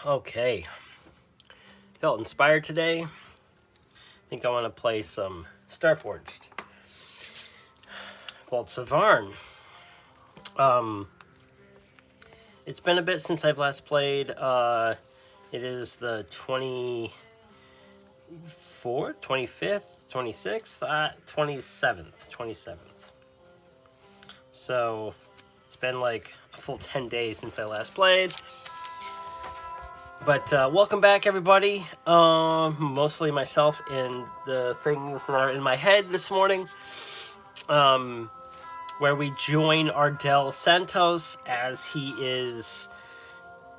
Okay. Felt inspired today. I think I want to play some Starforged Vaults of Vaarn. It's been a bit since I've last played. It is the 24th, 25th, 26th, 27th. So it's been like a full 10 days since I last played. But welcome back, everybody. Mostly myself and the things that are in my head this morning. Where we join Ardel Santos as he is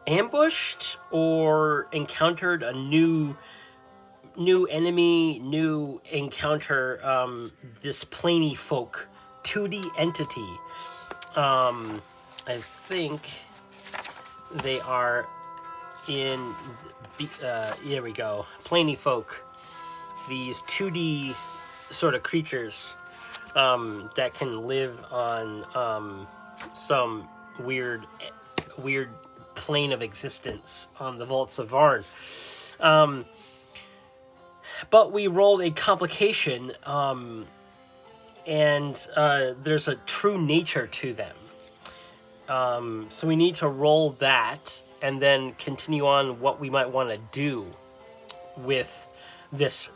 ambushed or encountered a new enemy, new encounter, this plainy folk 2D entity. I think they are in here we go, plainy folk, these 2D sort of creatures that can live on some weird plane of existence on the Vaults of Vaarn. But we rolled a complication, and there's a true nature to them. So we need to roll that and then continue on what we might want to do with this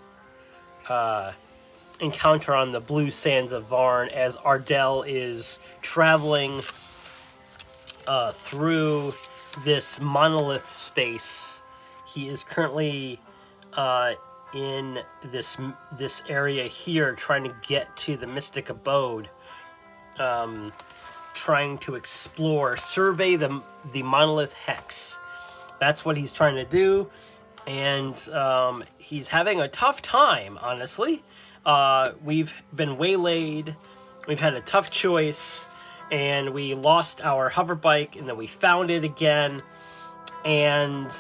encounter on the blue sands of Vaarn as Ardel is traveling through this monolith space. He is currently in this area here, trying to get to the mystic abode, trying to explore, survey the monolith hex. That's what he's trying to do, and he's having a tough time, honestly. We've been waylaid, we've had a tough choice, and we lost our hover bike, and then we found it again, and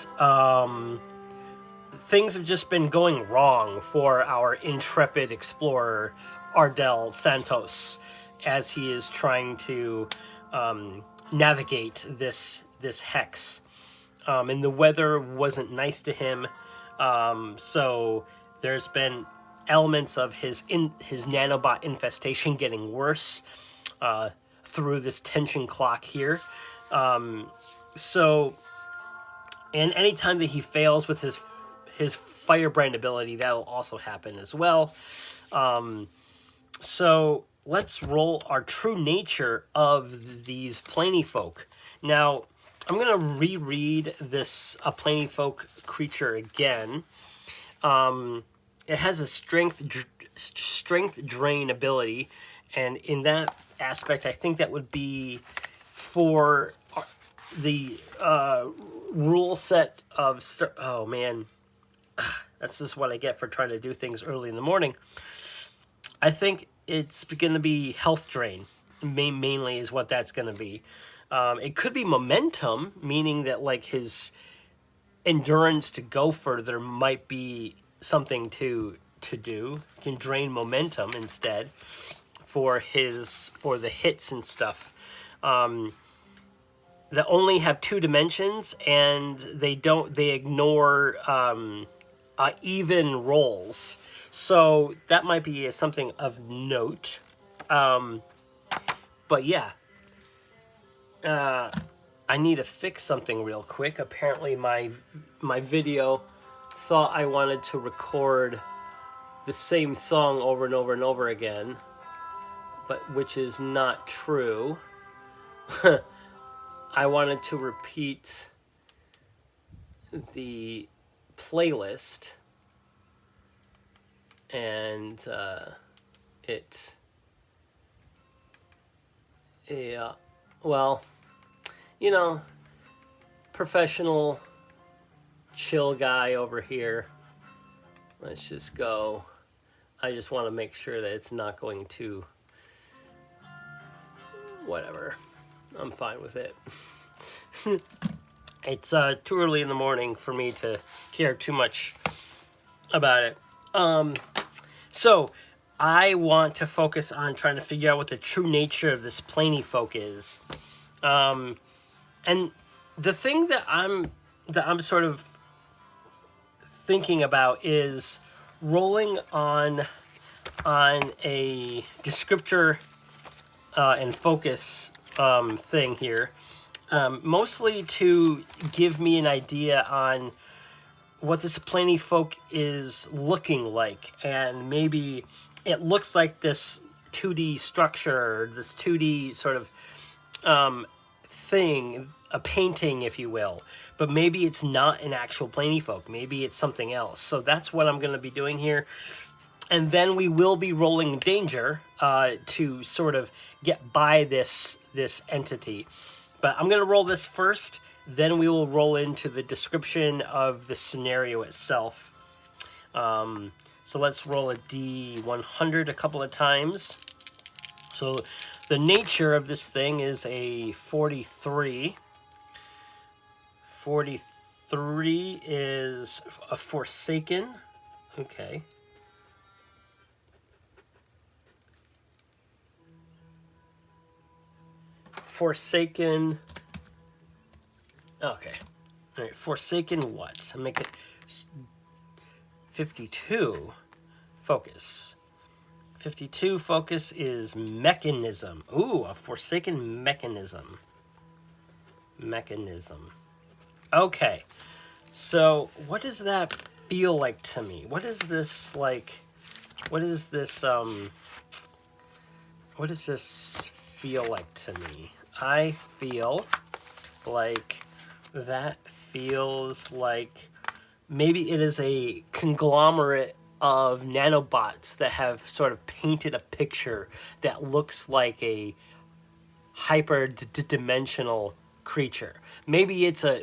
things have just been going wrong for our intrepid explorer, Ardel Santos, as he is trying to navigate this hex. And the weather wasn't nice to him, so there's been elements of his nanobot infestation getting worse through this tension clock here. So, and anytime that he fails with his firebrand ability, that'll also happen as well. So let's roll our true nature of these plainy folk. Now, I'm going to reread this plainy folk creature again. It has a strength drain ability, and in that aspect, I think that would be for the rule set of... Oh, man. That's just what I get for trying to do things early in the morning. I think it's going to be health drain, mainly is what that's going to be. It could be momentum, meaning that like his endurance to go further might be something to do. He can drain momentum instead for the hits and stuff. That only have 2 dimensions, and they ignore even rolls. So that might be something of note. But yeah. I need to fix something real quick. Apparently my video thought I wanted to record the same song over and over and over again, but which is not true. I wanted to repeat the playlist, and well, you know, professional chill guy over here. Let's just go. I just want to make sure that it's not going to... Whatever. I'm fine with it. It's too early in the morning for me to care too much about it. So I want to focus on trying to figure out what the true nature of this plainy folk is. And the thing that I'm that I'm sort of thinking about is rolling on a descriptor and focus thing here, mostly to give me an idea on what this Plany folk is looking like, and maybe it looks like this 2D structure, this 2D sort of thing, a painting, if you will. But maybe it's not an actual Plany folk. Maybe it's something else. So that's what I'm going to be doing here. And then we will be rolling danger to sort of get by this entity. But I'm going to roll this first. Then we will roll into the description of the scenario itself. So let's roll a D100 a couple of times. So the nature of this thing is a 43. 43 is a Forsaken. Okay. Forsaken. Okay. All right. Forsaken what? I make it 52 focus. 52 focus is mechanism. Ooh, a Forsaken mechanism. Mechanism. Okay. So, what does that feel like to me? What is this like? What is this what does this feel like to me? I feel like that feels like maybe it is a conglomerate of nanobots that have sort of painted a picture that looks like a hyper-dimensional creature. Maybe it's a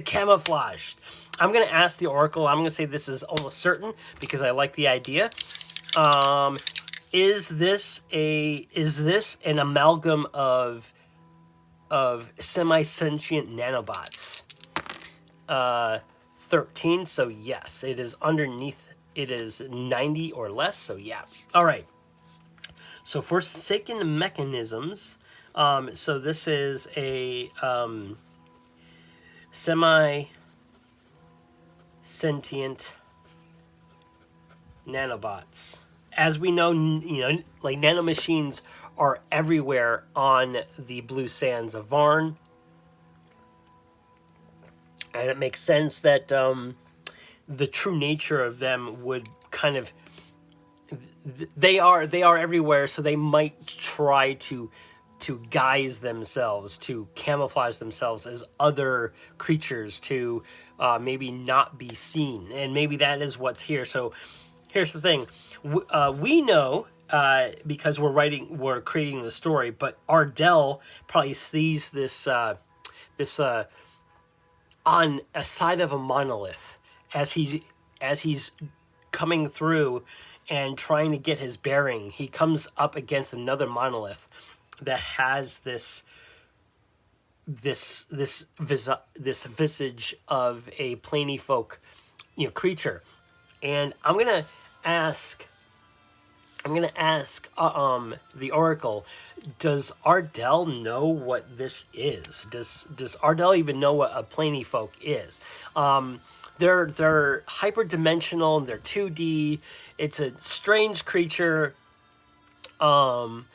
camouflaged. I'm gonna ask the Oracle. I'm gonna say this is almost certain because I like the idea. Is this an amalgam of semi-sentient nanobots? 13. So yes, it is underneath. It is 90 or less. So yeah. All right. So Forsaken mechanisms. So this is a semi-sentient nanobots. As we know, like nanomachines are everywhere on the blue sands of Vaarn, and it makes sense that the true nature of them would kind of they are everywhere, so they might try to guise themselves, to camouflage themselves as other creatures, to maybe not be seen, and maybe that is what's here. So here's the thing. We know because we're creating the story, but Ardel probably sees this on a side of a monolith as he's coming through and trying to get his bearing. He comes up against another monolith that has this visage of a Plany folk, creature, and I'm gonna ask the Oracle, does Ardel know what this is? Does Ardel even know what a Plany folk is? They're hyperdimensional, they're 2D, it's a strange creature. I'm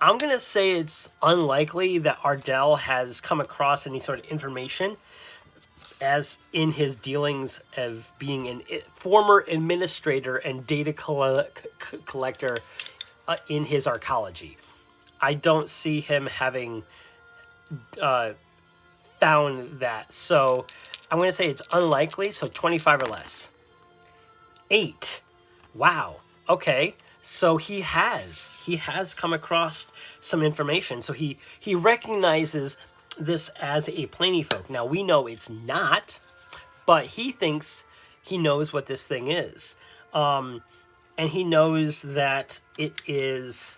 gonna say it's unlikely that Ardel has come across any sort of information, as in his dealings of being a former administrator and data collector in his archaeology. I don't see him having found that. So I'm going to say it's unlikely, so 25 or less. 8. Wow. Okay. So he has come across some information. So he recognizes this as a Plany folk. Now we know it's not, but he thinks he knows what this thing is, and he knows that it is.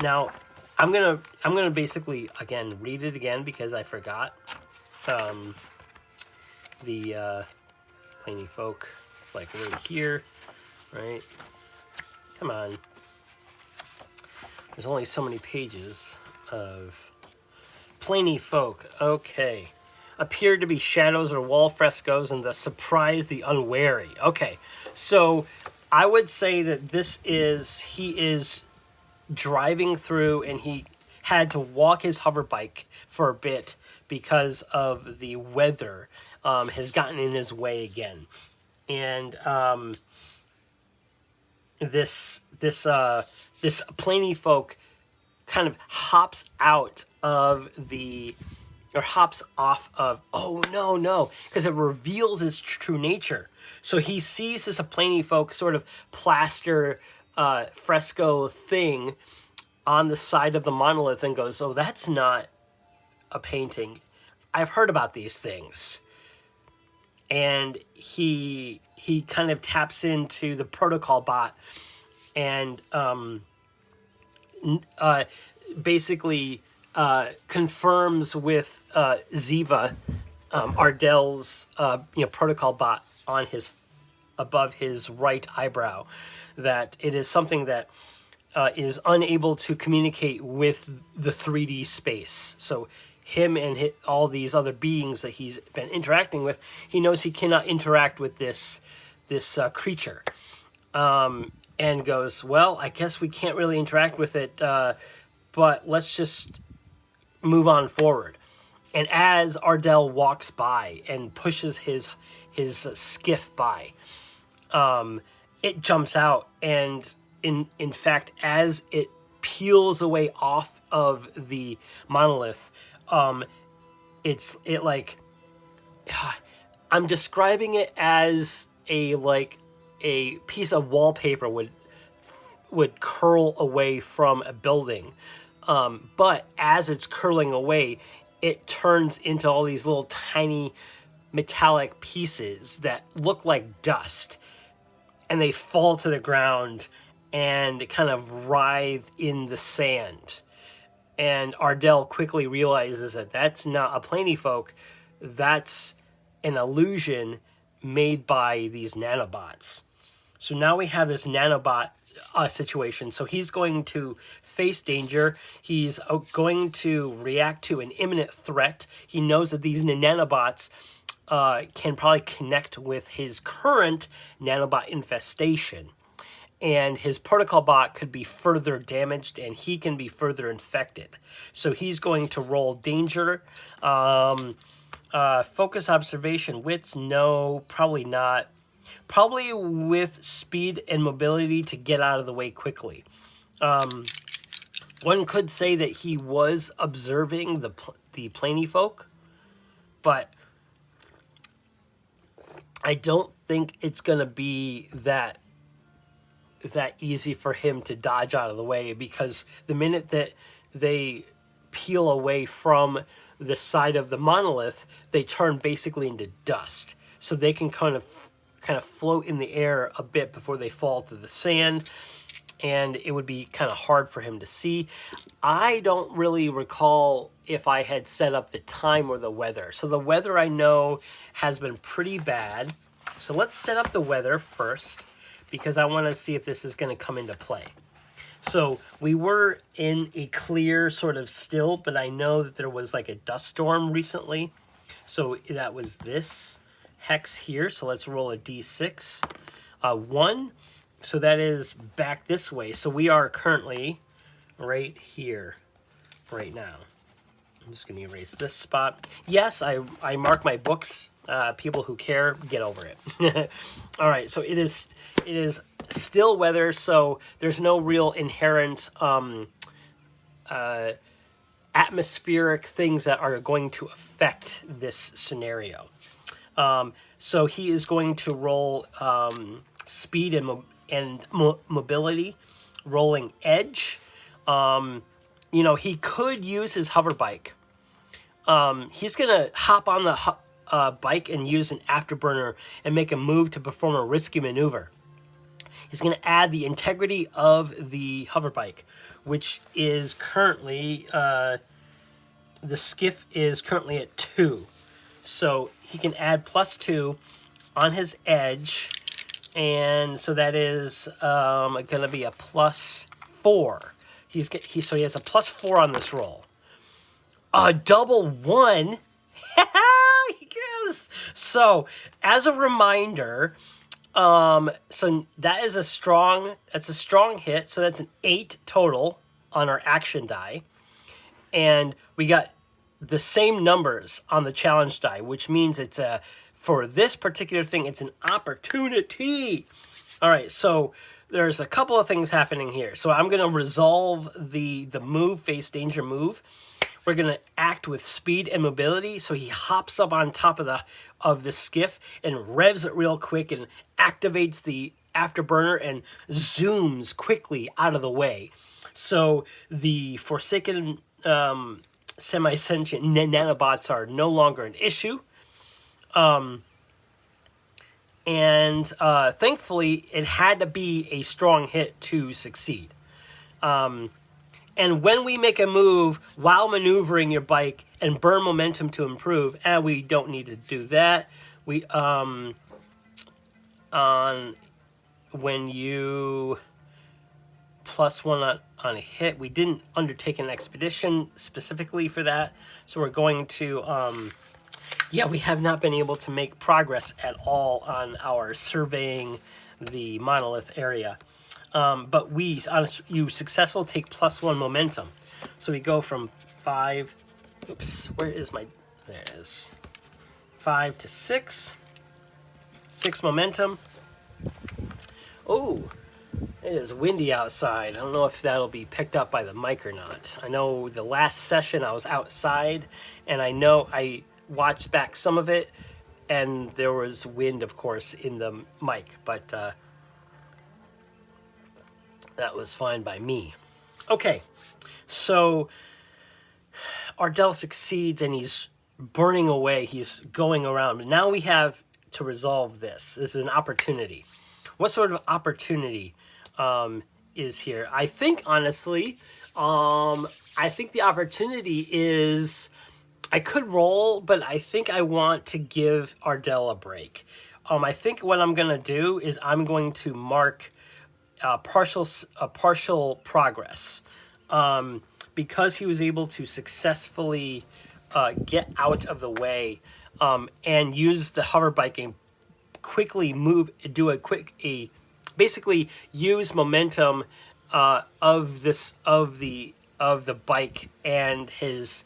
Now I'm gonna basically again read it again because I forgot the Plany folk. It's like right here, right? Come on. There's only so many pages of Plany folk. Okay. appear to be shadows or wall frescoes and thus surprise the unwary. Okay, so I would say that he is driving through and he had to walk his hover bike for a bit because of the weather has gotten in his way again. And this plainy folk kind of hops out of hops off of, oh no, because it reveals his true nature. So he sees this plainy folk sort of plaster fresco thing on the side of the monolith and goes, oh, that's not a painting. I've heard about these things. And he kind of taps into the protocol bot and basically confirms with Ziva, Ardel's protocol bot on his above his right eyebrow, that it is something that is unable to communicate with the 3D space. So him and all these other beings that he's been interacting with, he knows he cannot interact with this creature, and goes, well, I guess we can't really interact with it, but let's just move on forward. And as Ardel walks by and pushes his skiff by, it jumps out, and in fact, as it peels away off of the monolith, it like, I'm describing it as a piece of wallpaper would curl away from a building, but as it's curling away, it turns into all these little tiny metallic pieces that look like dust, and they fall to the ground and kind of writhe in the sand. And Ardel quickly realizes that that's not a plainy folk, that's an illusion made by these nanobots. So now we have this nanobot situation. So he's going to face danger. He's going to react to an imminent threat. He knows that these nanobots can probably connect with his current nanobot infestation. And his protocol bot could be further damaged, and he can be further infected. So he's going to roll danger. Focus, observation, wits, no, probably not. Probably with speed and mobility to get out of the way quickly. One could say that he was observing the plainy folk, but I don't think it's going to be that easy for him to dodge out of the way, because the minute that they peel away from the side of the monolith, they turn basically into dust. So they can kind of float in the air a bit before they fall to the sand, and it would be kind of hard for him to see. I don't really recall if I had set up the time or the weather. So the weather I know has been pretty bad. So let's set up the weather first, because I want to see if this is going to come into play. So we were in a clear sort of still, but I know that there was like a dust storm recently. So that was this hex here. So let's roll a d6. 1. So that is back this way. So we are currently right here right now. I'm just going to erase this spot. Yes, I mark my books. People who care, get over it. All right, so it is still weather, so there's no real inherent atmospheric things that are going to affect this scenario. So he is going to roll speed and mobility, rolling edge. He could use his hover bike. He's going to hop on the bike and use an afterburner and make a move to perform a risky maneuver. He's going to add the integrity of the hover bike, which is currently, the skiff is currently at 2. So he can add +2 on his edge, and so that is going to be a +4. So he has a +4 on this roll. A double 1. So, as a reminder, so that's a strong hit. So that's an 8 total on our action die. And we got the same numbers on the challenge die, which means it's for this particular thing, it's an opportunity. All right, so there's a couple of things happening here. So I'm going to resolve the move, face danger move. We're going to act with speed and mobility. So he hops up on top of the skiff and revs it real quick and activates the afterburner and zooms quickly out of the way. So the Forsaken semi-sentient nanobots are no longer an issue. And thankfully, it had to be a strong hit to succeed. And when we make a move while maneuvering your bike and burn momentum to improve, and we don't need to do that. We on when you +1 on a hit, we didn't undertake an expedition specifically for that, so we're going to we have not been able to make progress at all on our surveying the monolith area. But you successful take +1 momentum. So we go from 5, where is my, there it is, 5 to 6, 6 momentum. Oh, it is windy outside. I don't know if that'll be picked up by the mic or not. I know the last session I was outside, and I know I watched back some of it, and there was wind, of course, in the mic, but that was fine by me. Okay, so Ardel succeeds, and he's burning away. He's going around. But now we have to resolve this. This is an opportunity. What sort of opportunity is here? I think, honestly, I think the opportunity is, I could roll, but I think I want to give Ardel a break. I think what I'm going to do is I'm going to mark partial progress. Because he was able to successfully get out of the way and use the hover bike and quickly move, basically use momentum of the bike and his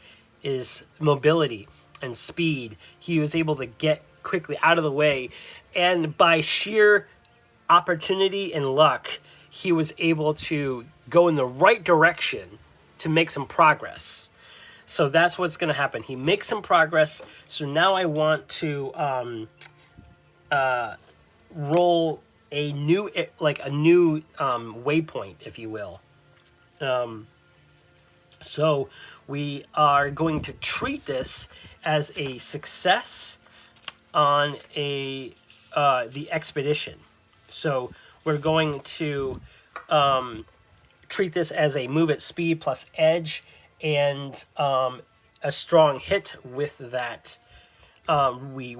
mobility and speed. He was able to get quickly out of the way, and by sheer opportunity and luck, he was able to go in the right direction to make some progress. So that's what's going to happen. He makes some progress. So now I want to roll a new waypoint, if you will. So we are going to treat this as a success on the expedition. So we're going to treat this as a move at speed plus edge and a strong hit with that. We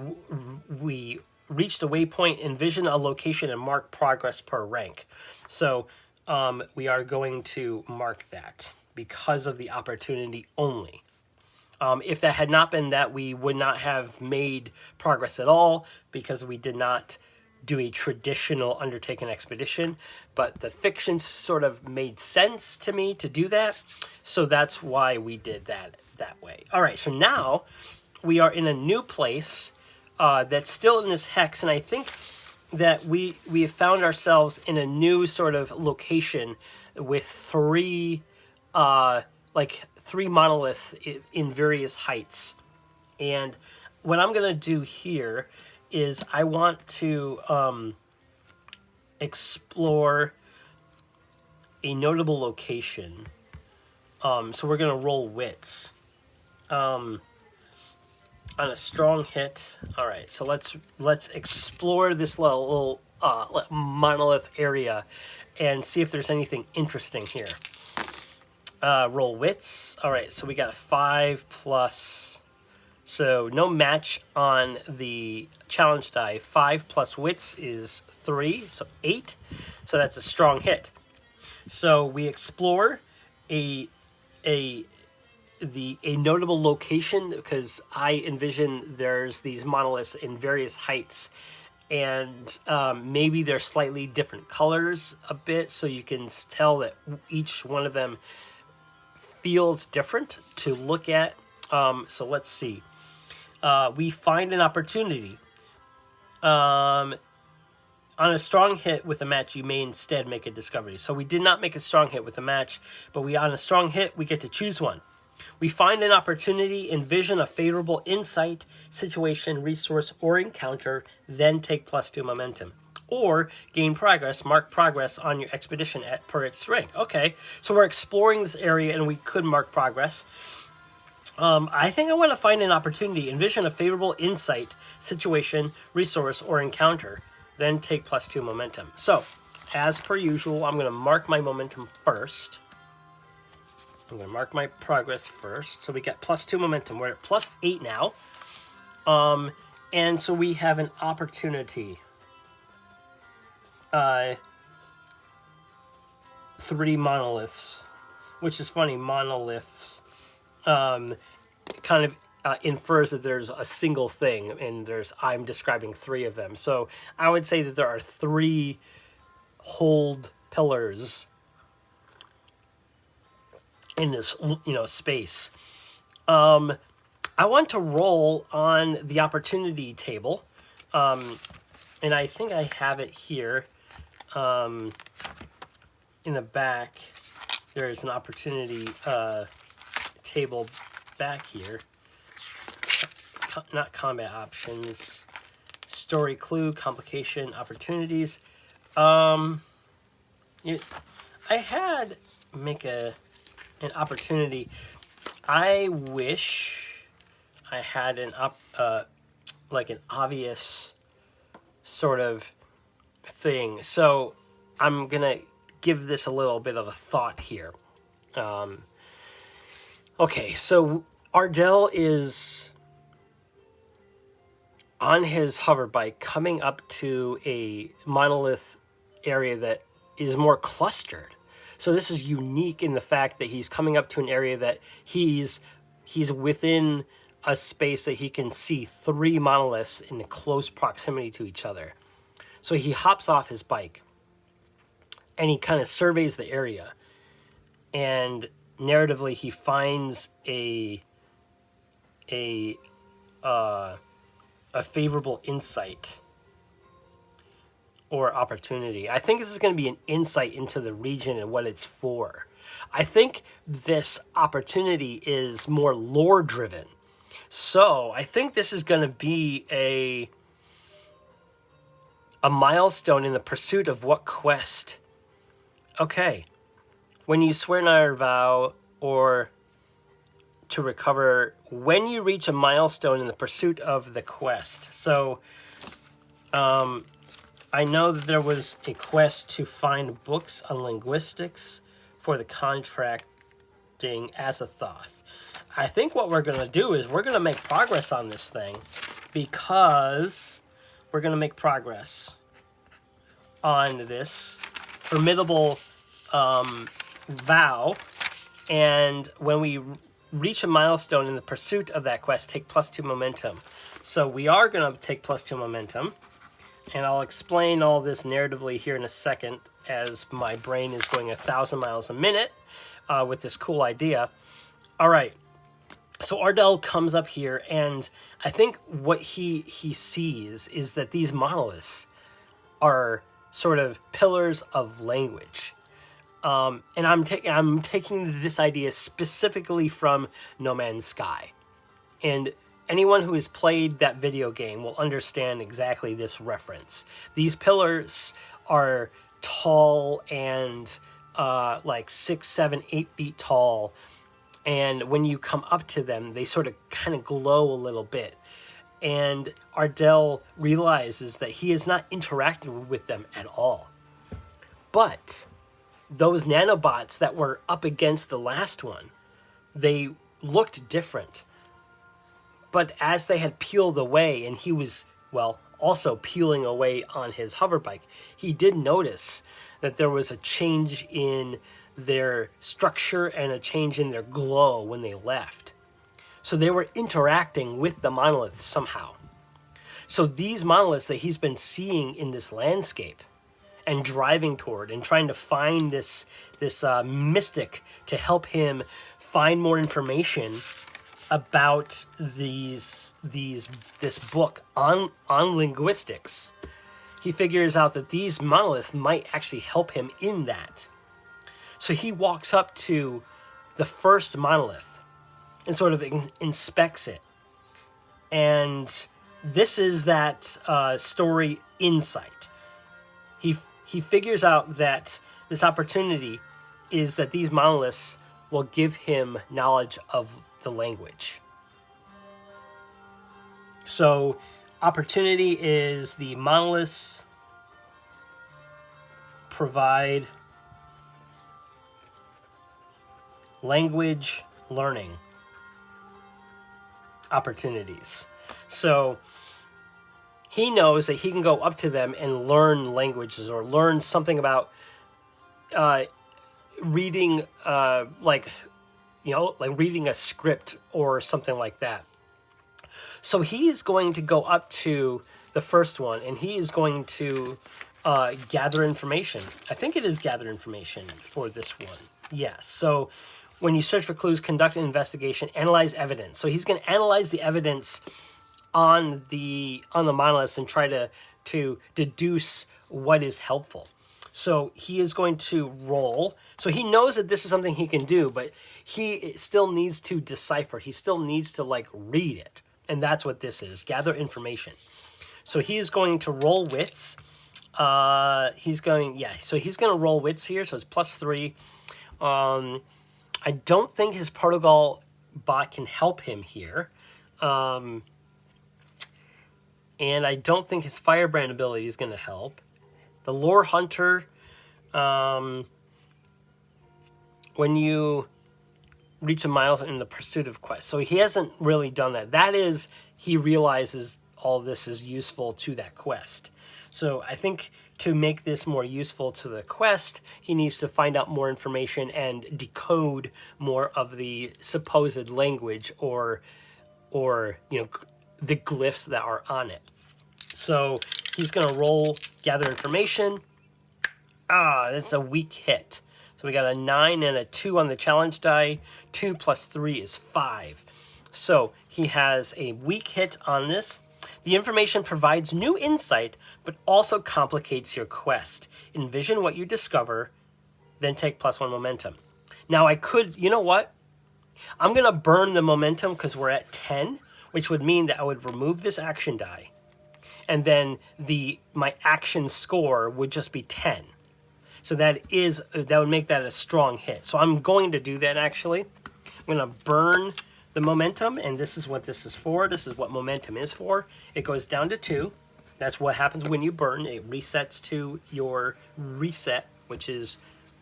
reach the waypoint, envision a location, and mark progress per rank. So we are going to mark that because of the opportunity only. If that had not been that, we would not have made progress at all because we did not do a traditional undertaken expedition, but the fiction sort of made sense to me to do that, so that's why we did that way. All right, so now we are in a new place that's still in this hex, and I think that we have found ourselves in a new sort of location with three monoliths in various heights. And what I'm going to do here is I want to explore a notable location. So we're going to roll wits on a strong hit. All right, so let's explore this little monolith area and see if there's anything interesting here. Roll wits. All right, so we got 5 plus. So no match on the challenge die. 5 plus wits is 3, so 8. So that's a strong hit. So we explore a a notable location, because I envision there's these monoliths in various heights, and maybe they're slightly different colors a bit, so you can tell that each one of them feels different to look at. So let's see. We find an opportunity. On a strong hit with a match, you may instead make a discovery. So we did not make a strong hit with a match, but on a strong hit, we get to choose one. We find an opportunity, envision a favorable insight, situation, resource, or encounter, then take +2 momentum. Or gain progress, mark progress on your expedition per its rank. Okay, so we're exploring this area and we could mark progress. I think I want to find an opportunity, envision a favorable insight, situation, resource, or encounter, then take +2 momentum. So, as per usual, I'm going to mark my momentum first. I'm going to mark my progress first. So we got +2 momentum. We're at +8 now. And so we have an opportunity. 3 monoliths, which is funny. Monoliths kind of infers that there's a single thing, and I'm describing 3 of them. So I would say that there are 3 hold pillars in this, space. I want to roll on the opportunity table, and I think I have it here. In the back, there is an opportunity table back here. Not combat options, story clue, complication, opportunities. I had make an opportunity. I wish I had an obvious sort of thing. So I'm gonna give this a little bit of a thought here. Okay, so Ardel is on his hover bike coming up to a monolith area that is more clustered. So this is unique in the fact that he's coming up to an area that he's within a space that he can see 3 monoliths in close proximity to each other. So he hops off his bike and he kind of surveys the area, and narratively he finds a favorable insight or opportunity. I think this is going to be an insight into the region and what it's for. I think this opportunity is more lore driven. So I think this is going to be a milestone in the pursuit of what quest? Okay. When you swear another vow or to recover, when you reach a milestone in the pursuit of the quest. So, I know that there was a quest to find books on linguistics for the contracting Azathoth. I think what we're going to do is we're going to make progress on this thing, because we're going to make progress on this formidable vow, and when we reach a milestone in the pursuit of that quest, take +2 momentum. So we are going to take +2 momentum, and I'll explain all this narratively here in a second as my brain is going 1,000 miles a minute with this cool idea. All right, so Ardel comes up here, and I think what he sees is that these monoliths are sort of pillars of language. And I'm taking this idea specifically from No Man's Sky. And anyone who has played that video game will understand exactly this reference. These pillars are tall and like 6, 7, 8 feet tall. And when you come up to them, they sort of kind of glow a little bit. And Ardel realizes that he is not interacting with them at all. But those nanobots that were up against the last one, they looked different. But as they had peeled away, and he was, well, also peeling away on his hover bike, he did notice that there was a change in their structure and a change in their glow when they left. So they were interacting with the monoliths somehow. So these monoliths that he's been seeing in this landscape and driving toward and trying to find this mystic to help him find more information about this book on linguistics. He figures out that these monoliths might actually help him in that. So he walks up to the first monolith and sort of inspects it. And this is that story insight. He figures out that this opportunity is that these monoliths will give him knowledge of the language. So opportunity is the monoliths provide language learning opportunities. So he knows that he can go up to them and learn languages or learn something about reading, like reading a script or something like that. So he is going to go up to the first one and he is going to gather information. I think it is gather information for this one. Yes. So when you search for clues, conduct an investigation, analyze evidence. So he's going to analyze the evidence on the monoliths and try to deduce what is helpful. So he is going to roll. So he knows that this is something he can do, but he still needs to decipher. He still needs to read it. And that's what this is, gather information. So he is going to roll wits. He's going to roll wits here. So it's +3. I don't think his protocol bot can help him here. And I don't think his firebrand ability is going to help. The lore hunter, when you reach a milestone in the pursuit of quest. So he hasn't really done that. That is, he realizes all this is useful to that quest. So I think to make this more useful to the quest, he needs to find out more information and decode more of the supposed language or the glyphs that are on it. So he's going to roll gather information. That's a weak hit. So we got a 9 and a 2 on the challenge die. 2 + 3 is 5. So he has a weak hit on this. The information provides new insight, but also complicates your quest. Envision what you discover, then take +1 momentum. Now I could, you know what? I'm going to burn the momentum because we're at 10, which would mean that I would remove this action die. And then my action score would just be 10. So that would make that a strong hit. So I'm going to do that actually. I'm going to burn the momentum, and this is what this is for. This is what momentum is for. It goes down to 2. That's what happens when you burn. It resets to your reset, which is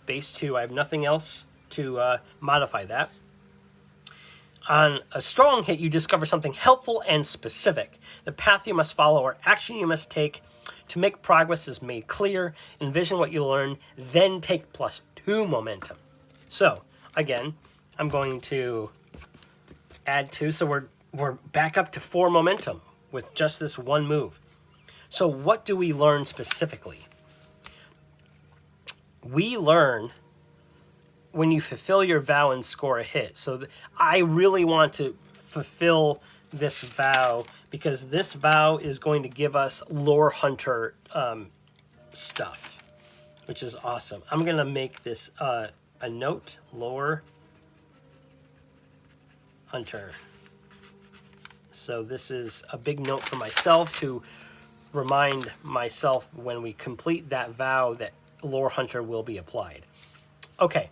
base 2. I have nothing else to modify that. On a strong hit, you discover something helpful and specific. The path you must follow or action you must take to make progress is made clear. Envision what you learn, then take +2 momentum. So, again, I'm going to add 2. So we're back up to 4 momentum with just this one move. So what do we learn specifically? We learn when you fulfill your vow and score a hit. So I really want to fulfill this vow because this vow is going to give us lore hunter stuff, which is awesome. I'm going to make this a note, lore hunter. So this is a big note for myself to remind myself when we complete that vow that lore hunter will be applied. Okay.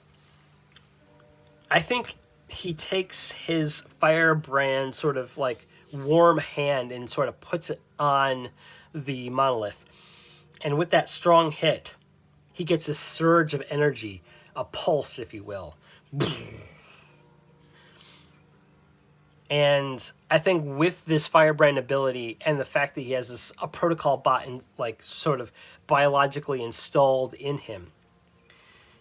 I think he takes his firebrand sort of warm hand and sort of puts it on the monolith. And with that strong hit, he gets a surge of energy, a pulse, if you will. And I think with this firebrand ability and the fact that he has a protocol bot sort of biologically installed in him,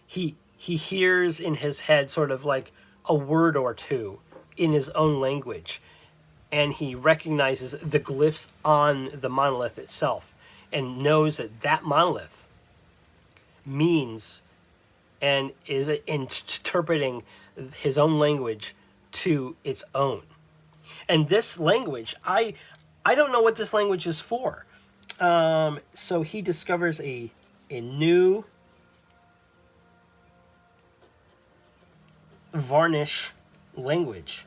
he he hears in his head sort of like a word or two in his own language, and he recognizes the glyphs on the monolith itself and knows that that monolith means and is interpreting his own language to its own. And this language, I don't know what this language is for. So he discovers a new Varnish language.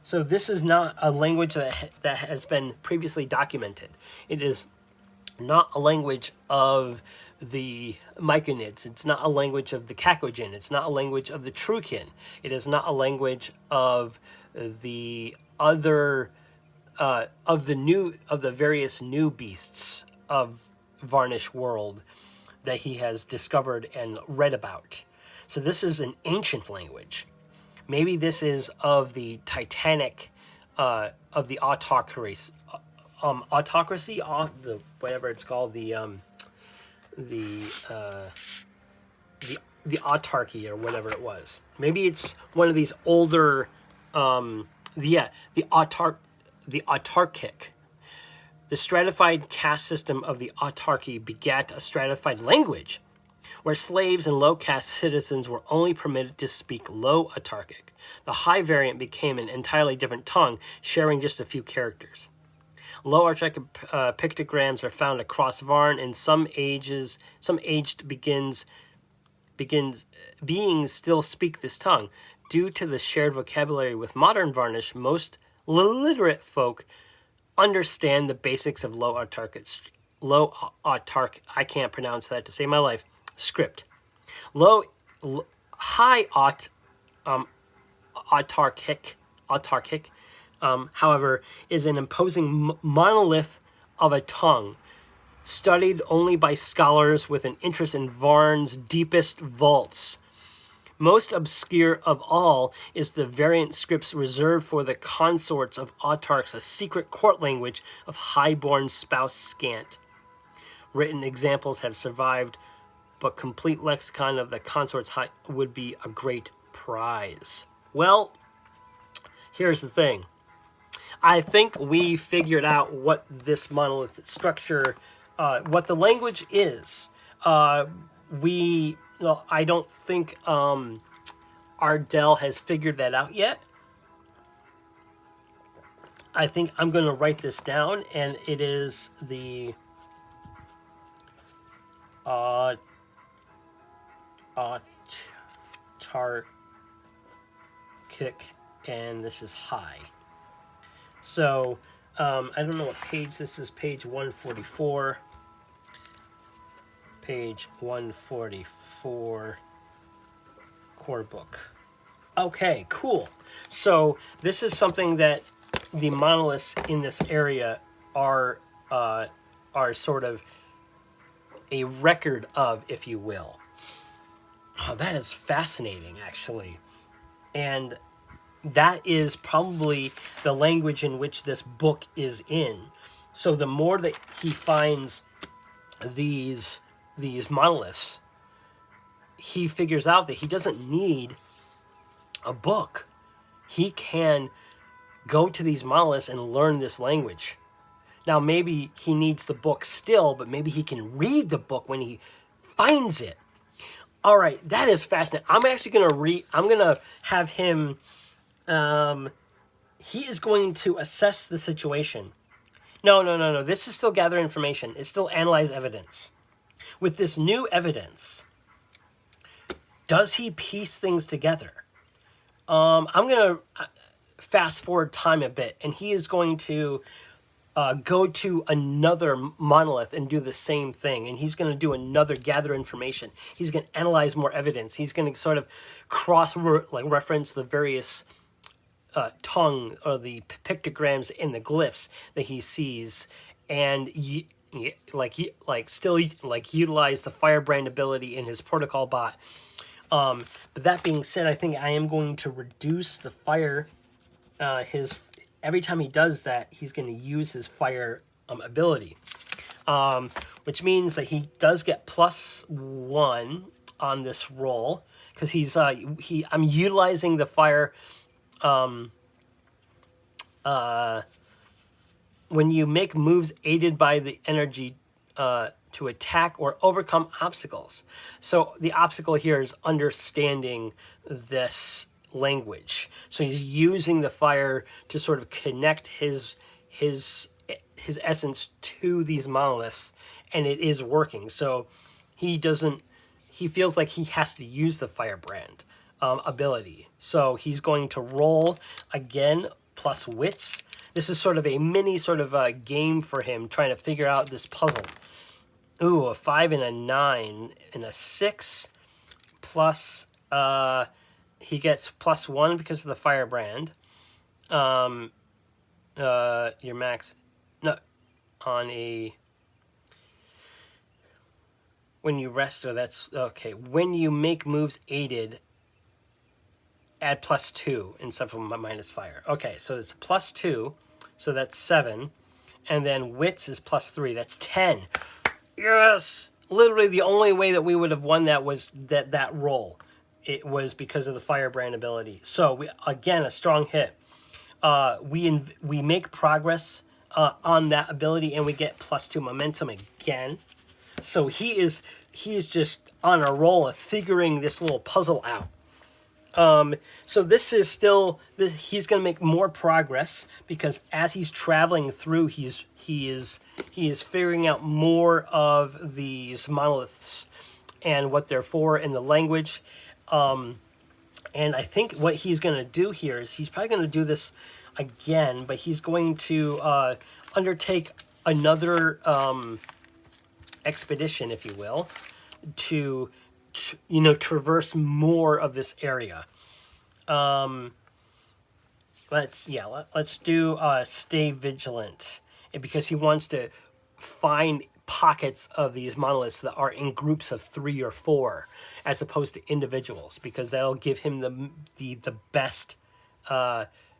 So this is not a language that has been previously documented. It is not a language of the Myconids. It's not a language of the Kakojin. It's not a language of the Trukin. It is not a language of the other of the various new beasts of Varnish world that he has discovered and read about. So this is an ancient language. Maybe this is of the Titanic, of the autocracy, the whatever it's called, the autarky or whatever it was. Maybe it's one of these older, the autarkic. The stratified caste system of the autarky begat a stratified language, where slaves and low-caste citizens were only permitted to speak low autarkic. The high variant became an entirely different tongue, sharing just a few characters. Low autarkic pictograms are found across Vaarn. In some aged beings still speak this tongue. Due to the shared vocabulary with modern Varnish, most literate folk understand the basics of low autark, I can't pronounce that to save my life, script. High autarkic, however, is an imposing monolith of a tongue, studied only by scholars with an interest in Vaarn's deepest vaults. Most obscure of all is the variant scripts reserved for the consorts of autarchs, a secret court language of highborn spouse scant. Written examples have survived, but complete lexicon of the consorts would be a great prize. Well, here's the thing. I think we figured out what this monolith structure, what the language is. I don't think Ardel has figured that out yet. I think I'm going to write this down, and it is the autarkic, and this is high. So I don't know what page this is. Page 144. Page 144, core book. Okay, cool. So this is something that the monoliths in this area are sort of a record of, if you will. Oh, that is fascinating, actually. And that is probably the language in which this book is in. So the more that he finds these monoliths, he figures out that he doesn't need a book. He can go to these monoliths and learn this language. Now, maybe he needs the book still, but maybe he can read the book when he finds it. All right, that is fascinating. I'm actually going to I'm going to have him, he is going to assess the situation. No. This is still gather information. It's still analyze evidence. With this new evidence, does he piece things together? I'm going to fast forward time a bit, and he is going to go to another monolith and do the same thing, and he's going to do another gather information. He's going to analyze more evidence. He's going to sort of reference the various tongue or the pictograms and the glyphs that he sees, and utilize the firebrand ability in his protocol bot. But that being said, I think I am going to reduce the fire. Every time he does that, he's going to use his fire ability. which means that he does get +1 on this roll because I'm utilizing the fire. When you make moves aided by the energy to attack or overcome obstacles. So the obstacle here is understanding this language. So he's using the fire to sort of connect his essence to these monoliths, and it is working. So he feels like he has to use the firebrand ability. So he's going to roll again plus wits. This is sort of a mini sort of a game for him trying to figure out this puzzle. Ooh, a 5 and a 9 and a 6 plus he gets +1 because of the firebrand. Your max no on a when you rest, or that's okay. When you make moves aided, add +2 instead of minus fire. Okay, so it's +2, so that's 7, and then wits is +3. That's 10. Yes, literally the only way that we would have won that was that roll. It was because of the firebrand ability. So again, a strong hit. We make progress on that ability, and we get +2 momentum again. So he is just on a roll of figuring this little puzzle out. So this is still he's going to make more progress because as he's traveling through, he is figuring out more of these monoliths and what they're for in the language. And I think what he's going to do here is he's probably going to do this again, but he's going to undertake another expedition, if you will, to traverse more of this area. Let's do stay vigilant, because he wants to find pockets of these monoliths that are in groups of 3 or 4 as opposed to individuals, because that'll give him the best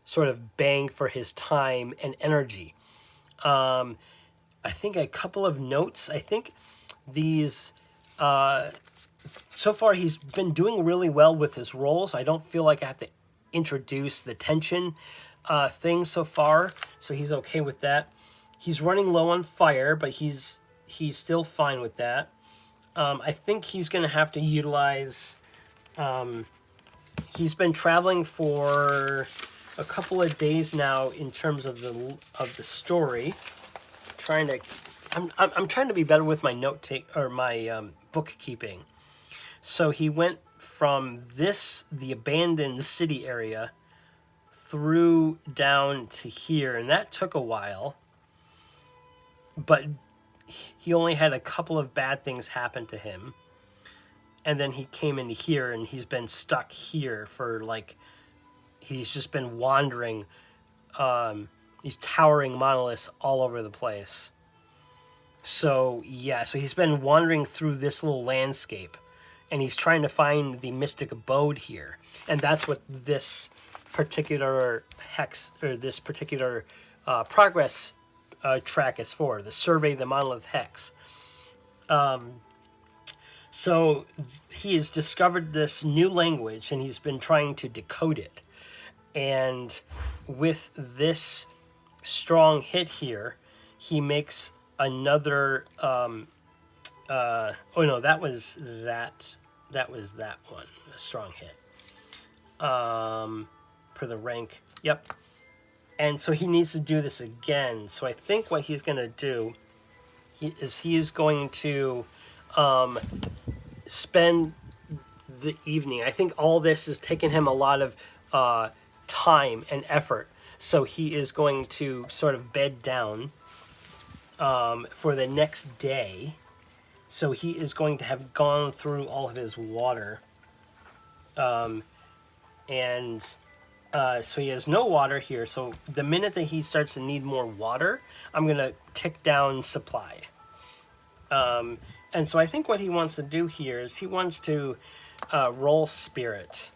sort of bang for his time and energy. I think a couple of notes. I think these so far he's been doing really well with his rolls. I don't feel like I have to introduce the tension thing so far, so he's okay with that. He's running low on fire, but he's still fine with that. I think he's going to have to utilize. He's been traveling for a couple of days now in terms of the story. I'm trying to be better with my my bookkeeping. So he went from the abandoned city area through down to here, and that took a while. But he only had a couple of bad things happen to him. And then he came into here, and he's been stuck here for he's just been wandering these towering monoliths all over the place. So he's been wandering through this little landscape, and he's trying to find the mystic abode here. And that's what this particular hex, or this particular progress track is for, the Survey the Monolith Hex. So he has discovered this new language, and he's been trying to decode it. And with this strong hit here, he makes another that was that one, a strong hit per the rank. Yep. And so he needs to do this again. So I think what he's going to do he is going to spend the evening. I think all this has taken him a lot of time and effort. So he is going to sort of bed down for the next day. So he is going to have gone through all of his water. So he has no water here. So the minute that he starts to need more water, I'm going to tick down supply. And so I think what he wants to do here is he wants to roll spirit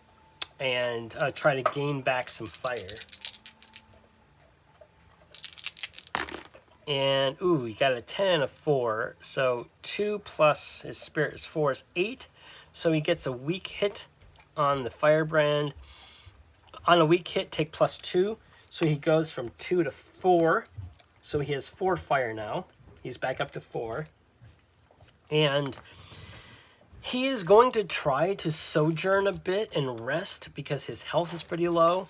and try to gain back some fire. And, ooh, we got a 10 and a 4. So 2 plus his spirit is 4 is 8. So he gets a weak hit on the firebrand. On a weak hit, take +2. So he goes from 2 to 4. So he has 4 fire now. He's back up to 4. And he is going to try to sojourn a bit and rest because his health is pretty low.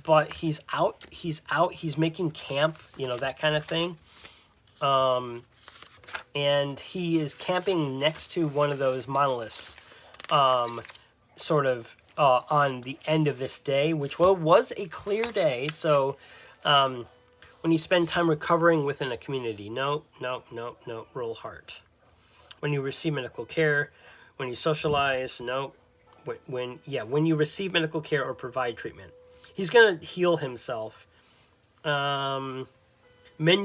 But he's out. He's making camp, you know, that kind of thing. And he is camping next to one of those monoliths, sort of on the end of this day, which was a clear day. So when you spend time recovering within a community, no, roll heart. When you receive medical care, when you socialize, no. When you receive medical care or provide treatment. He's going to heal himself. Mend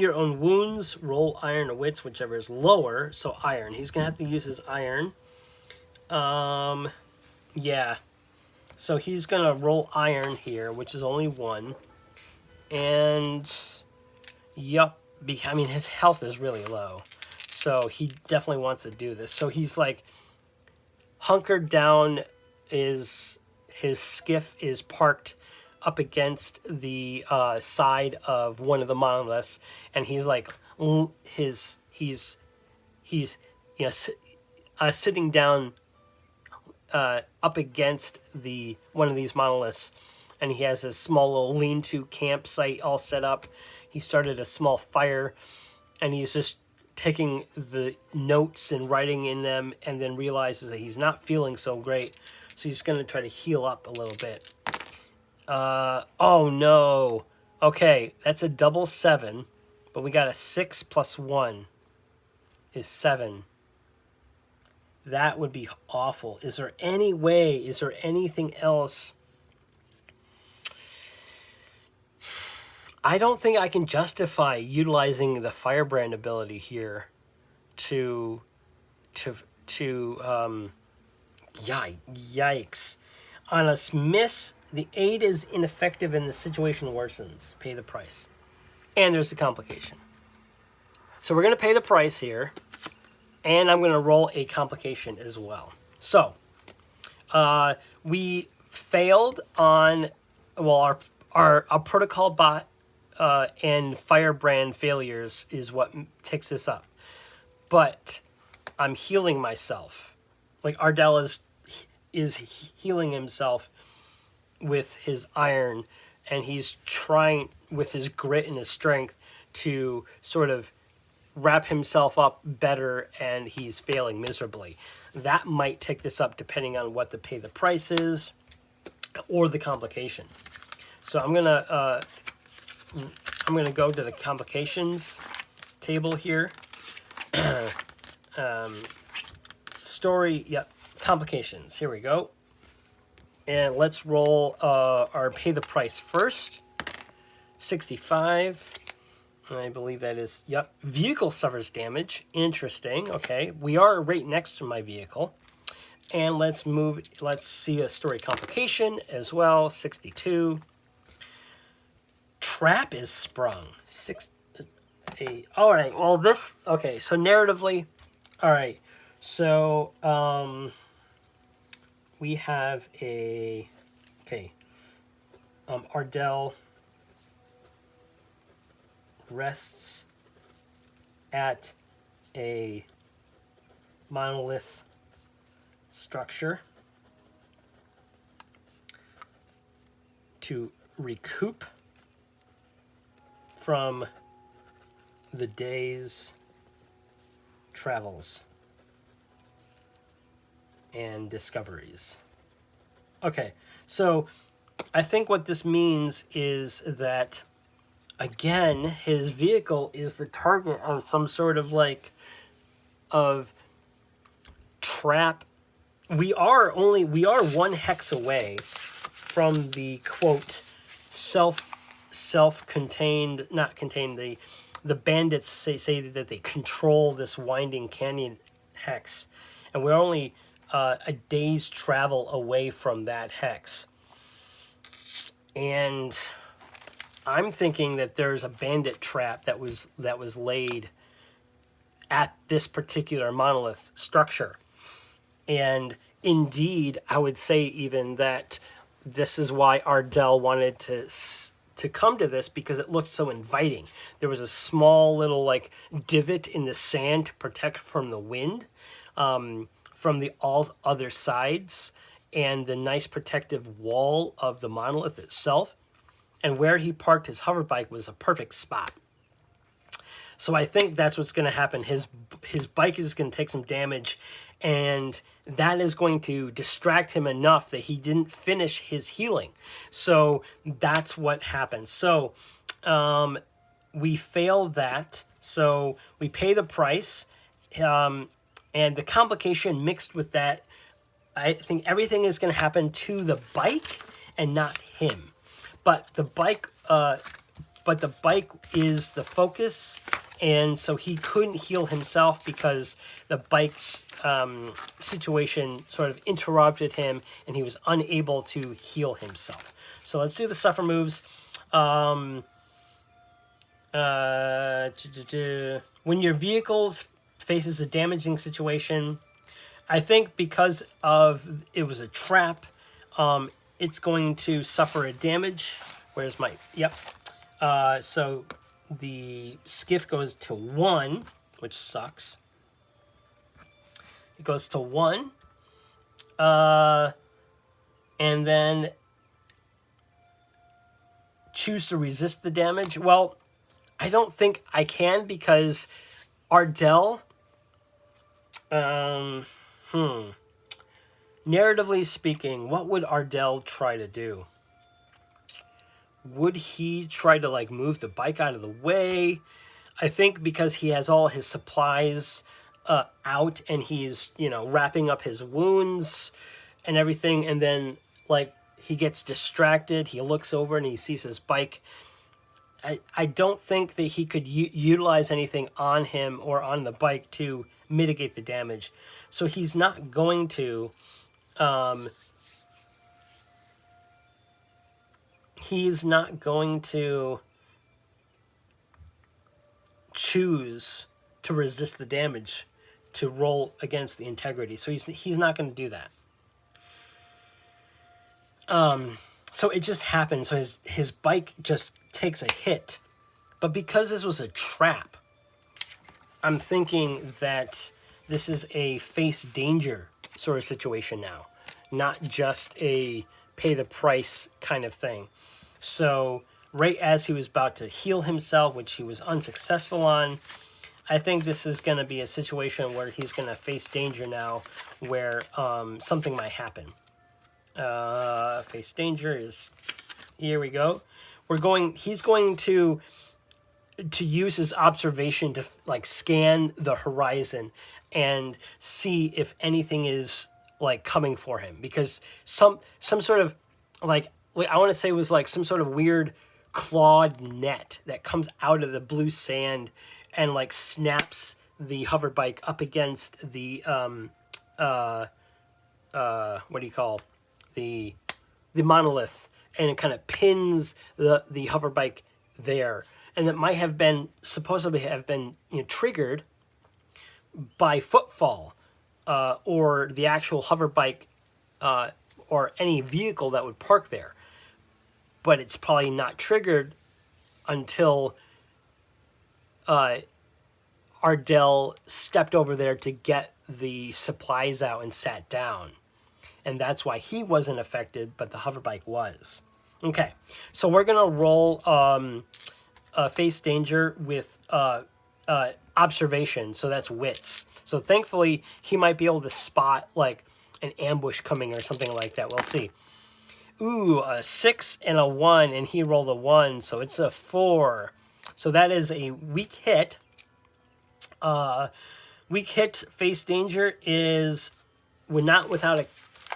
your own wounds, roll iron or wits, whichever is lower. So iron. He's going to have to use his iron. Yeah. So he's going to roll iron here, which is only 1. And, yup. I mean, his health is really low. So he definitely wants to do this. So he's like hunkered down. His skiff is parked up against the side of one of the monoliths, and he's like he's sitting down up against the one of these monoliths, and he has a small little lean-to campsite all set up. He started a small fire, and he's just taking the notes and writing in them, and then realizes that he's not feeling so great, so he's going to try to heal up a little bit. Oh no. Okay, that's a double 7, but we got a 6 plus 1 is 7. That would be awful. Is there any way? Is there anything else? I don't think I can justify utilizing the firebrand ability here to yikes. On a miss, the aid is ineffective and the situation worsens. Pay the price. And there's the complication. So we're going to pay the price here. And I'm going to roll a complication as well. So, we failed on, well, our protocol bot and firebrand failures is what ticks this up. But I'm healing myself. Like Ardel is healing himself with his iron, and he's trying with his grit and his strength to sort of wrap himself up better, and he's failing miserably. That might tick this up depending on what the pay the price is or the complication. So I'm gonna go to the complications table here. Story, yep, complications. Here we go. And let's roll our pay the price first. 65. I believe that is, yep. Vehicle suffers damage. Interesting. Okay. We are right next to my vehicle. And let's see a story complication as well. 62. Trap is sprung. 8. All right. Well, this, okay. So narratively, all right. So, we have Ardel rests at a monolith structure to recoup from the day's travels and discoveries. Okay, so I think what this means is that, again, his vehicle is the target of some sort of of trap. We are 1 hex away from the quote self-contained, not contained, the bandits say that they control this winding canyon hex, and we're only a day's travel away from that hex. And I'm thinking that there's a bandit trap that was laid at this particular monolith structure. And indeed, I would say even that this is why Ardel wanted to come to this, because it looked so inviting. There was a small little like divot in the sand to protect from the wind, from the all other sides, and the nice protective wall of the monolith itself. And where he parked his hover bike was a perfect spot. So I think that's what's going to happen. His bike is going to take some damage, and that is going to distract him enough that he didn't finish his healing. So that's what happens. So we fail that. So we pay the price, and the complication mixed with that, I think everything is going to happen to the bike and not him. But the bike is the focus, and so he couldn't heal himself because the bike's situation sort of interrupted him, and he was unable to heal himself. So let's do the suffer moves. When your vehicle faces a damaging situation, I think because of it was a trap, it's going to suffer a damage. Where's my... Yep. So the skiff goes to 1, which sucks. It goes to 1. And then choose to resist the damage. Well, I don't think I can, because Ardel... Narratively speaking, what would Ardel try to do? Would he try to like move the bike out of the way? I think because he has all his supplies out, and he's, wrapping up his wounds and everything, and then like he gets distracted, he looks over and he sees his bike. I don't think that he could utilize anything on him or on the bike to mitigate the damage. So he's not going to choose to resist the damage to roll against the integrity. So he's not going to do that. So it just happens. So his bike just takes a hit. But because this was a trap, I'm thinking that this is a face danger sort of situation now, not just a pay the price kind of thing. So right as he was about to heal himself, which he was unsuccessful on, I think this is going to be a situation where he's going to face danger now, where something might happen. Face danger is... Here we go. He's going to use his observation to like scan the horizon and see if anything is like coming for him, because some sort of like I want to say it was like some sort of weird clawed net that comes out of the blue sand and like snaps the hover bike up against the what do you call the monolith, and it kind of pins the hover bike there. And that might have been supposedly have been triggered by footfall or the actual hover bike or any vehicle that would park there. But it's probably not triggered until Ardel stepped over there to get the supplies out and sat down. And that's why he wasn't affected, but the hover bike was. Okay, so we're going to roll... face danger with observation, so that's wits. So thankfully he might be able to spot like an ambush coming or something like that. We'll see. Ooh, a 6 and a 1, and he rolled a 1, so it's a 4. So that is a weak hit. Weak hit face danger would not without a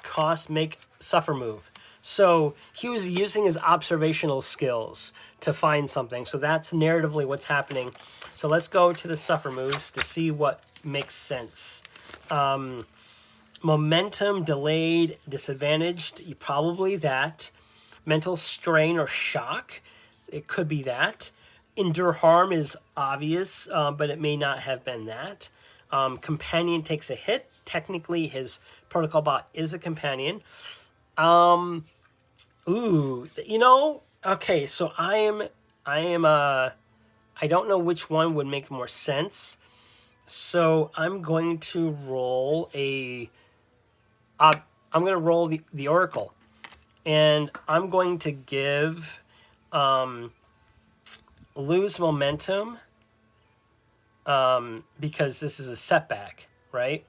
cost make suffer move. So he was using his observational skills to find something. So that's narratively what's happening. So let's go to the suffer moves to see what makes sense. Momentum, delayed, disadvantaged, probably that. Mental strain or shock. It could be that. Endure harm is obvious, but it may not have been that. Companion takes a hit. Technically, his protocol bot is a companion. Ooh, okay. So I don't know which one would make more sense. So I'm going to roll I'm going to roll the Oracle, and I'm going to give lose momentum because this is a setback, right?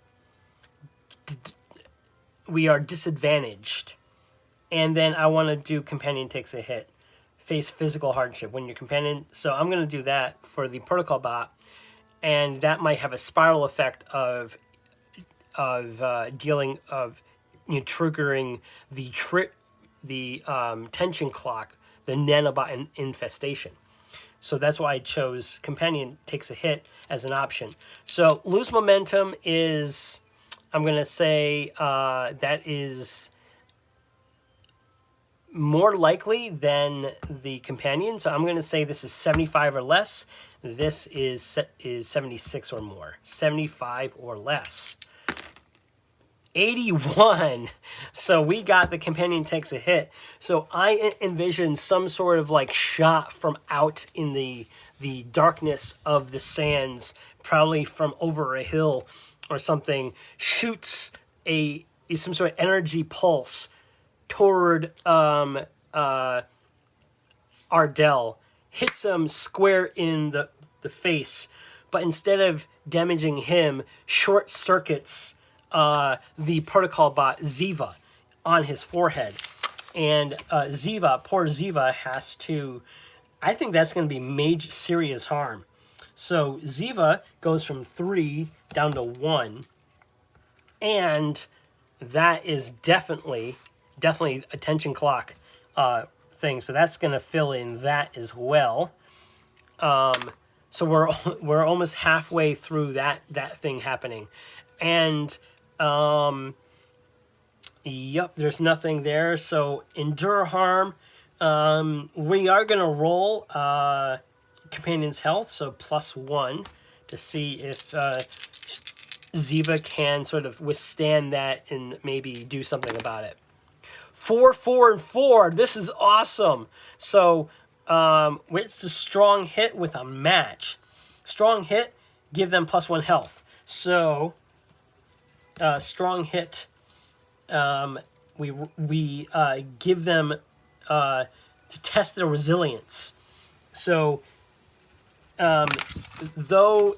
We are disadvantaged. And then I want to do companion takes a hit. Face physical hardship when your companion. So I'm going to do that for the protocol bot. And that might have a spiral effect of dealing of triggering the tension clock, the nanobot infestation. So that's why I chose companion takes a hit as an option. So lose momentum is, I'm going to say that is more likely than the companion. So I'm going to say this is 75 or less. This is 76 or more. 75 or less. 81. So we got the companion takes a hit. So I envision some sort of like shot from out in the darkness of the sands, probably from over a hill or something, shoots some sort of energy pulse toward Ardel, hits him square in the face, but instead of damaging him, short circuits the protocol bot Ziva on his forehead. And poor Ziva has to, I think that's going to be major serious harm. So Ziva goes from 3 down to 1, and that is definitely a tension clock thing. So that's going to fill in that as well. So we're almost halfway through that thing happening, and yep, there's nothing there. So endure harm. We are going to roll companion's health, so +1 to see if Ziva can sort of withstand that and maybe do something about it. 4, 4, and 4. This is awesome. So it's a strong hit with a match. Strong hit, give them +1 health. So strong hit, we give them to test their resilience. So though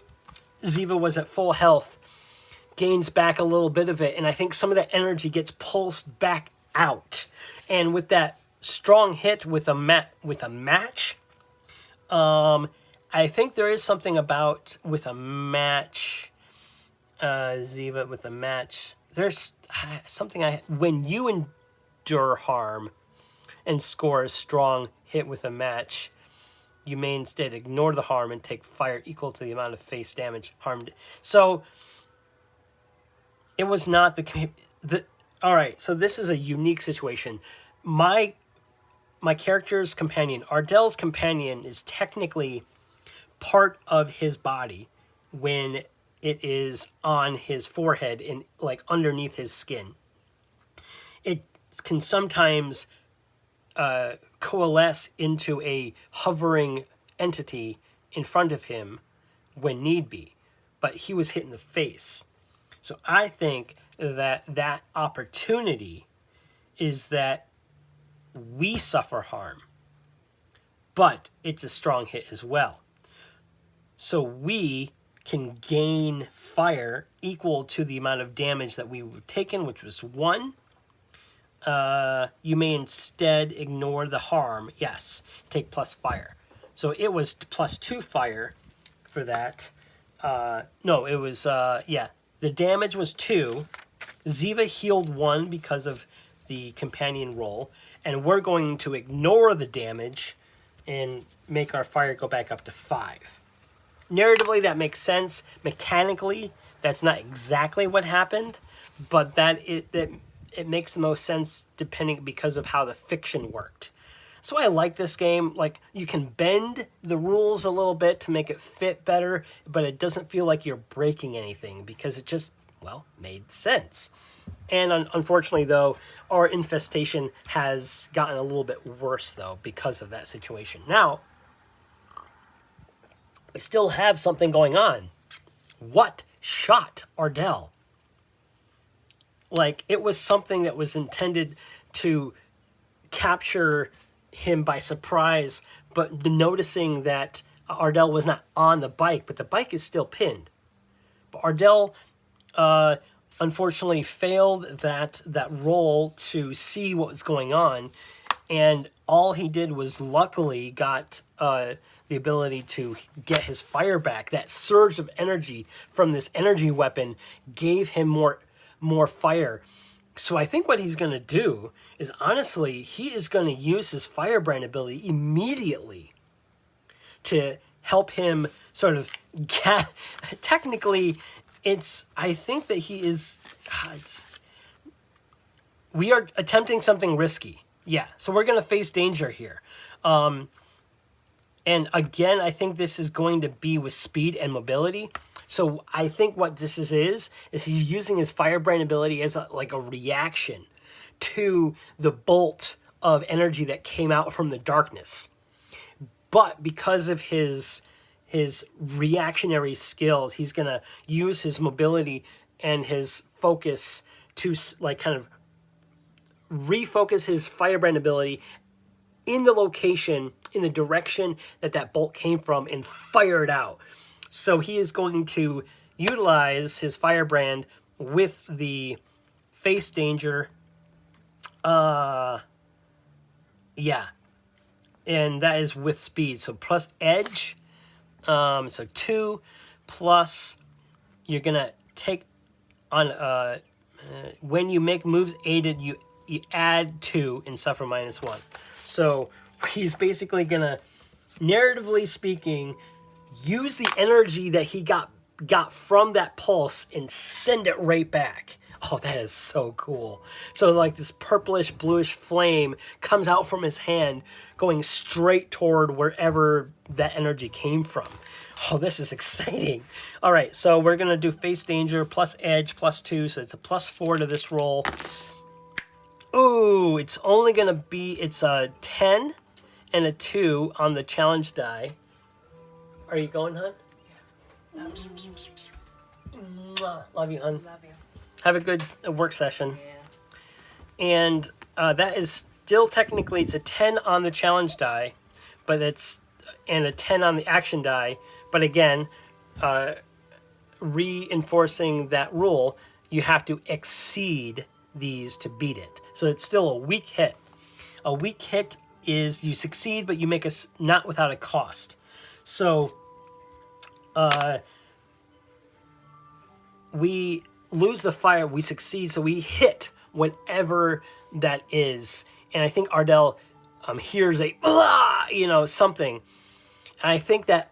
Ziva was at full health, gains back a little bit of it, and I think some of that energy gets pulsed back out. And with that strong hit with a match, I think there is something about with a match, Ziva with a match. There's something when you endure harm and score a strong hit with a match, you may instead ignore the harm and take fire equal to the amount of face damage harmed. So it was not the all right. So this is a unique situation. My character's companion, Ardel's companion, is technically part of his body when it is on his forehead and like underneath his skin. It can sometimes coalesce into a hovering entity in front of him when need be, but he was hit in the face. So I think that opportunity is that we suffer harm, but it's a strong hit as well. So we can gain fire equal to the amount of damage that we were taken, which was 1. You may instead ignore the harm. Yes, take plus fire. So it was +2 fire for that. No, it was, yeah. The damage was 2. Ziva healed 1 because of the companion roll. And we're going to ignore the damage and make our fire go back up to 5. Narratively, that makes sense. Mechanically, that's not exactly what happened, but it makes the most sense because of how the fiction worked. That's why I like this game. Like, you can bend the rules a little bit to make it fit better, but it doesn't feel like you're breaking anything because it just, well, made sense. And unfortunately, though, our infestation has gotten a little bit worse, though, because of that situation. Now, we still have something going on. What shot Ardel? Like, it was something that was intended to capture him by surprise, but noticing that Ardel was not on the bike, but the bike is still pinned. But Ardel unfortunately failed that roll to see what was going on, and all he did was luckily got the ability to get his fire back. That surge of energy from this energy weapon gave him more fire. So I think what he's going to do is, honestly, he is going to use his firebrand ability immediately to help him sort of get... Technically, I think that he is... we are attempting something risky. Yeah, so we're going to face danger here. And again, I think this is going to be with speed and mobility. So I think what this is he's using his firebrand ability as a reaction to the bolt of energy that came out from the darkness. But because of his reactionary skills, he's going to use his mobility and his focus to kind of refocus his firebrand ability in the location, in the direction that bolt came from, and fire it out. So he is going to utilize his firebrand with the face danger. Yeah. And that is with speed. So plus edge. So 2 plus, you're going to take on, when you make moves aided, you add 2 and suffer -1. So he's basically going to, narratively speaking, use the energy that he got from that pulse and send it right back. Oh, that is so cool. So like this purplish bluish flame comes out from his hand, going straight toward wherever that energy came from. Oh, this is exciting. All right, so we're going to do face danger plus edge plus 2, so it's a +4 to this roll. Ooh, it's only going to be, it's a 10 and a 2 on the challenge die. Are you going, hun? Yeah. Love you, hun. Love you. Have a good work session. Yeah. And that is still technically, it's a 10 on the challenge die, but and a 10 on the action die. But again, reinforcing that rule, you have to exceed these to beat it. So it's still a weak hit. A weak hit is you succeed, but you make us not without a cost. So we lose the fire, we succeed, so we hit whenever that is. And I think Ardel hears a something, and I think that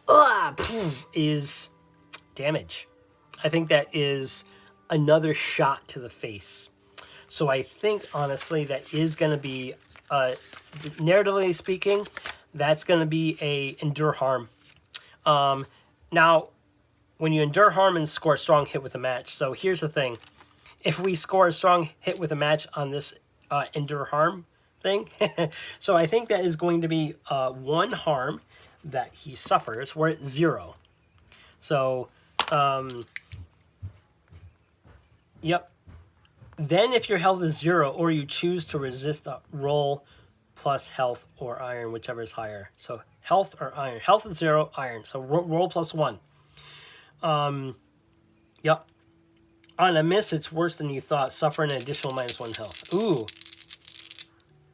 is damage. I think that is another shot to the face. So I think, honestly, that is going to be, narratively speaking, that's going to be a endure harm. Now, when you endure harm and score a strong hit with a match, so here's the thing. If we score a strong hit with a match on this endure harm thing, so I think that is going to be 1 harm that he suffers. We're at 0. So, yep. Then if your health is 0 or you choose to resist a roll plus health or iron, whichever is higher. So health or iron. Health is 0, iron. So roll +1. Yep. On a miss, it's worse than you thought. Suffer an additional -1 health. Ooh.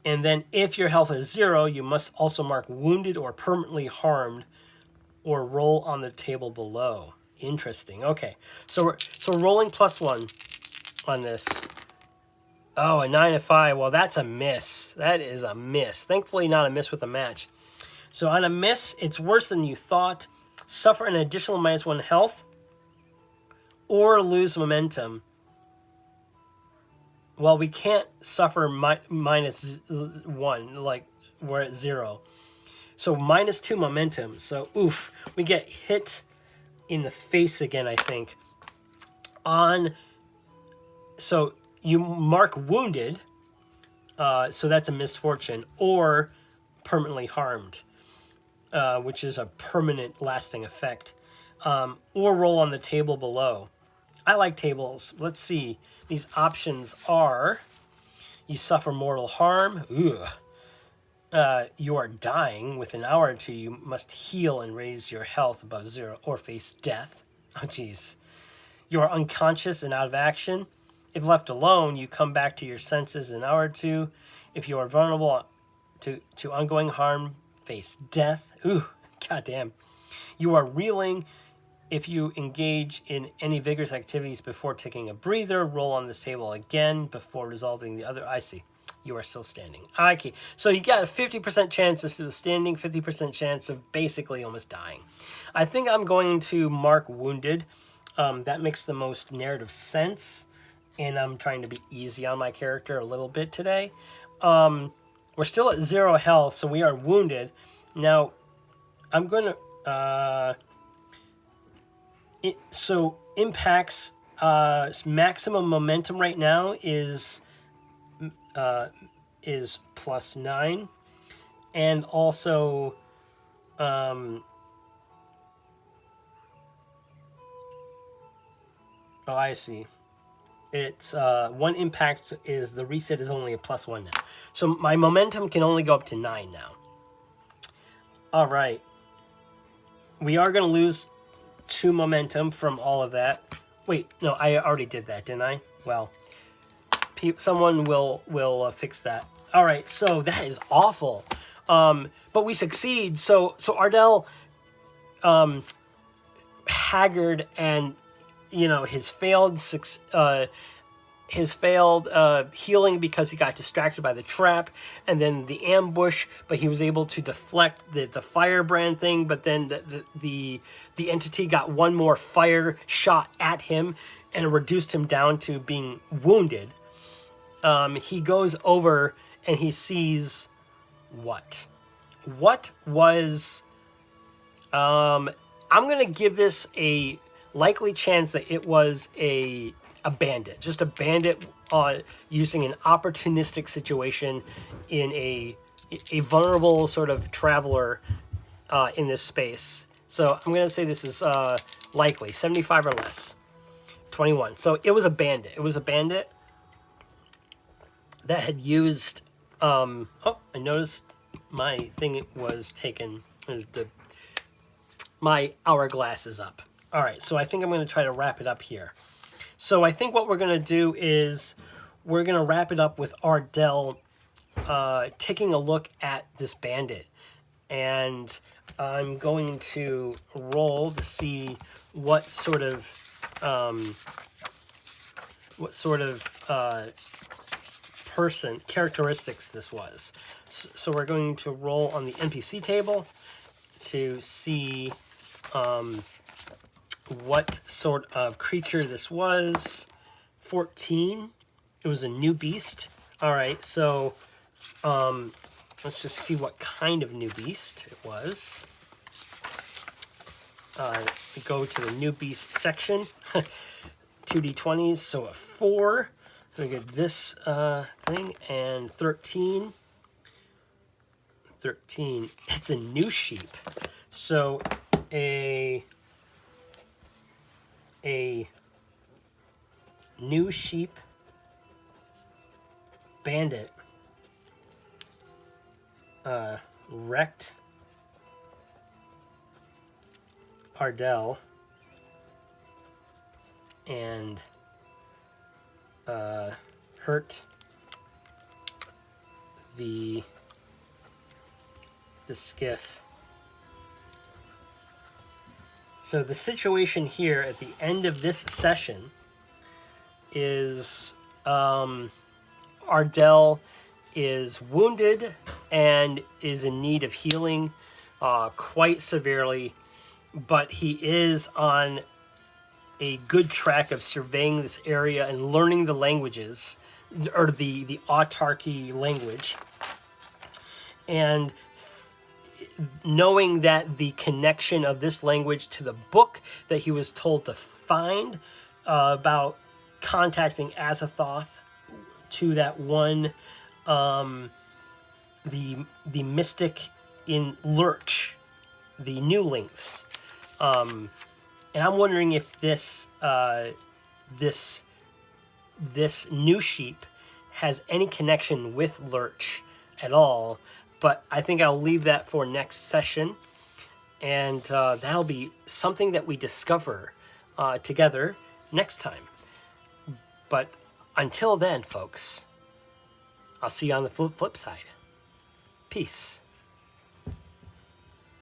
And then if your health is 0, you must also mark wounded or permanently harmed or roll on the table below. Interesting. Okay. So we're rolling +1 on this. Oh, a 9 and 5. Well, that's a miss. That is a miss. Thankfully, not a miss with a match. So on a miss, it's worse than you thought. Suffer an additional -1 health or lose momentum. Well, we can't suffer -1. Like, we're at 0. So -2 momentum. So oof, we get hit in the face again, I think. So you mark wounded, so that's a misfortune, or permanently harmed, which is a permanent lasting effect, or roll on the table below. I like tables. Let's see. These options are: you suffer mortal harm. You are dying. Within an hour or two, you must heal and raise your health above 0 or face death. Oh, jeez. You are unconscious and out of action. If left alone, you come back to your senses in an hour or two. If you are vulnerable to ongoing harm, face death. Ooh, goddamn. You are reeling. If you engage in any vigorous activities before taking a breather, roll on this table again before resolving the other. I see. You are still standing. Okay, so you got a 50% chance of still standing, 50% chance of basically almost dying. I think I'm going to mark wounded. That makes the most narrative sense, and I'm trying to be easy on my character a little bit today. We're still at 0 health, so we are wounded. Now, I'm going to... So impacts, maximum momentum right now is +9, and also oh, I see. It's one impact is the reset is only a +1 now, so my momentum can only go up to 9 now. All right, we are going to lose 2 momentum from all of that. Wait, no, I already did that, didn't I? Well, someone will fix that. All right, so that is awful, but we succeed. So Ardel, haggard, and his failed healing because he got distracted by the trap and then the ambush, but he was able to deflect the firebrand thing, but then the entity got one more fire shot at him and reduced him down to being wounded. He goes over and he sees what was I'm gonna give this a likely chance that it was a bandit, just a bandit using an opportunistic situation in a vulnerable sort of traveler in this space. So I'm going to say this is likely 75 or less. 21. So it was a bandit. It was a bandit that had used... oh, I noticed my thing was taken. My hourglass is up. All right, so I think I'm going to try to wrap it up here. So I think what we're going to do is we're going to wrap it up with Ardel taking a look at this bandit. And I'm going to roll to see what sort of person characteristics this was. So we're going to roll on the NPC table to see what sort of creature this was. 14. It was a new beast. All right, so let's just see what kind of new beast it was. We go to the new beast section. 2d20s, so a 4. We get this thing, and 13. 13. It's a new sheep. So a new sheep bandit wrecked Ardel and hurt the skiff. So the situation here at the end of this session is Ardel is wounded and is in need of healing quite severely, but he is on a good track of surveying this area and learning the languages, or the autarky language. And knowing that the connection of this language to the book that he was told to find, about contacting Azathoth, to that one, the mystic in Lurch, the new links. And I'm wondering if this new sheep has any connection with Lurch at all. But I think I'll leave that for next session, and that'll be something that we discover together next time. But until then, folks, I'll see you on the flip side. Peace.